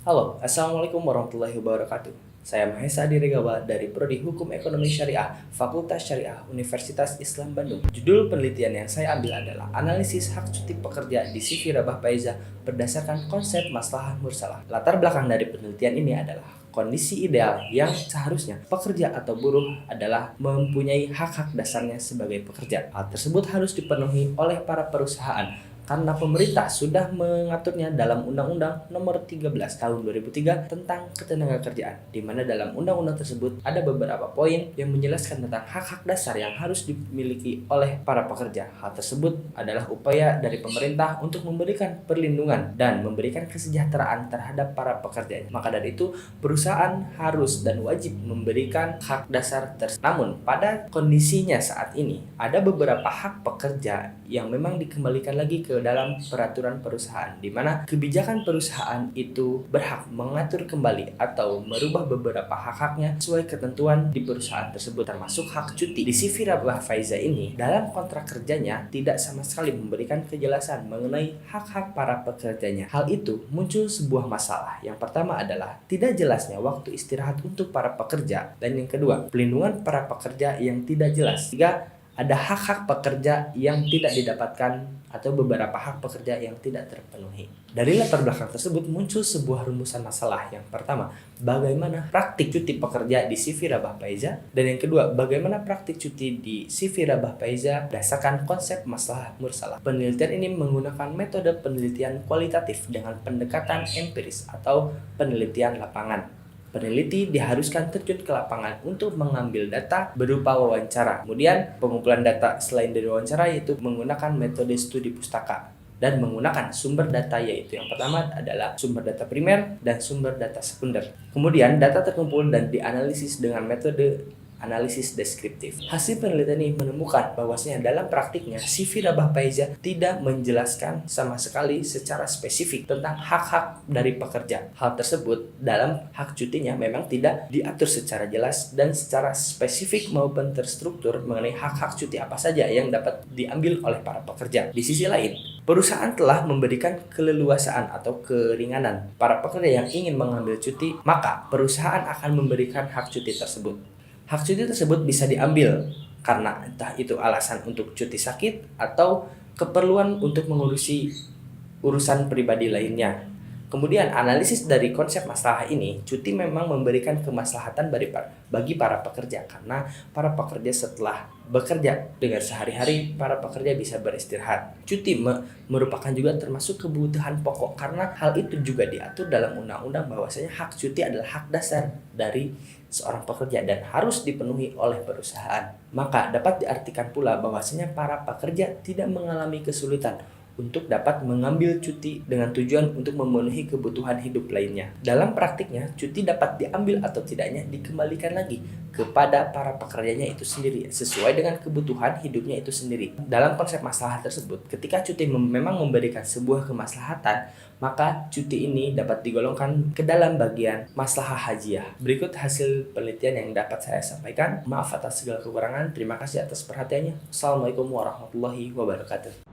Halo, Assalamualaikum warahmatullahi wabarakatuh. Saya Mahesa Diregawa dari Prodi Hukum Ekonomi Syariah, Fakultas Syariah Universitas Islam Bandung. Judul penelitian yang saya ambil adalah Analisis Hak Cuti Pekerja di CV Rabah Faiza berdasarkan konsep maslahah mursalah. Latar belakang dari penelitian ini adalah kondisi ideal yang seharusnya pekerja atau buruh adalah mempunyai hak-hak dasarnya sebagai pekerja. Hal tersebut harus dipenuhi oleh para perusahaan karena pemerintah sudah mengaturnya dalam Undang-Undang Nomor 13 Tahun 2003 tentang Ketenagakerjaan, di mana dalam undang-undang tersebut ada beberapa poin yang menjelaskan tentang hak-hak dasar yang harus dimiliki oleh para pekerja. Hal tersebut adalah upaya dari pemerintah untuk memberikan perlindungan dan memberikan kesejahteraan terhadap para pekerjanya. Maka dari itu, perusahaan harus dan wajib memberikan hak dasar tersebut. Namun, pada kondisinya saat ini, ada beberapa hak pekerja yang memang dikembalikan lagi ke dalam peraturan perusahaan, di mana kebijakan perusahaan itu berhak mengatur kembali atau merubah beberapa hak-haknya sesuai ketentuan di perusahaan tersebut, termasuk hak cuti. Di CV Rabah Faiza ini, dalam kontrak kerjanya tidak sama sekali memberikan kejelasan mengenai hak-hak para pekerjanya. Hal itu muncul sebuah masalah. Yang pertama adalah tidak jelasnya waktu istirahat untuk para pekerja, dan yang kedua, pelindungan para pekerja yang tidak jelas. Tiga, ada hak-hak pekerja yang tidak didapatkan atau beberapa hak pekerja yang tidak terpenuhi. Dari latar belakang tersebut muncul sebuah rumusan masalah. Yang pertama, bagaimana praktik cuti pekerja di CV Rabah Faiza, dan yang kedua, bagaimana praktik cuti di CV Rabah Faiza berdasarkan konsep maslahah mursalah. Penelitian ini menggunakan metode penelitian kualitatif dengan pendekatan empiris atau penelitian lapangan. Peneliti diharuskan terjun ke lapangan untuk mengambil data berupa wawancara. Kemudian pengumpulan data selain dari wawancara yaitu menggunakan metode studi pustaka dan menggunakan sumber data, yaitu yang pertama adalah sumber data primer dan sumber data sekunder. Kemudian data terkumpul dan dianalisis dengan metode analisis deskriptif. Hasil penelitian ini menemukan bahwasanya dalam praktiknya CV Rabah Faiza tidak menjelaskan sama sekali secara spesifik tentang hak-hak dari pekerja. Hal tersebut dalam hak cutinya memang tidak diatur secara jelas dan secara spesifik maupun terstruktur mengenai hak-hak cuti apa saja yang dapat diambil oleh para pekerja. Di sisi lain, perusahaan telah memberikan keleluasaan atau keringanan para pekerja yang ingin mengambil cuti, maka perusahaan akan memberikan hak cuti tersebut. Hak cuti tersebut bisa diambil karena entah itu alasan untuk cuti sakit atau keperluan untuk mengurusi urusan pribadi lainnya. Kemudian analisis dari konsep masalah ini, cuti memang memberikan kemaslahatan bagi para pekerja karena para pekerja setelah bekerja dengan sehari-hari, para pekerja bisa beristirahat. Cuti merupakan juga termasuk kebutuhan pokok karena hal itu juga diatur dalam undang-undang bahwasanya hak cuti adalah hak dasar dari seorang pekerja dan harus dipenuhi oleh perusahaan. Maka dapat diartikan pula bahwasanya para pekerja tidak mengalami kesulitan untuk dapat mengambil cuti dengan tujuan untuk memenuhi kebutuhan hidup lainnya. Dalam praktiknya, cuti dapat diambil atau tidaknya dikembalikan lagi kepada para pekerjanya itu sendiri, sesuai dengan kebutuhan hidupnya itu sendiri. Dalam konsep masalah tersebut, ketika cuti memang memberikan sebuah kemaslahatan, maka cuti ini dapat digolongkan ke dalam bagian maslahah hajiah. Berikut hasil penelitian yang dapat saya sampaikan. Maaf atas segala kekurangan. Terima kasih atas perhatiannya. Assalamualaikum warahmatullahi wabarakatuh.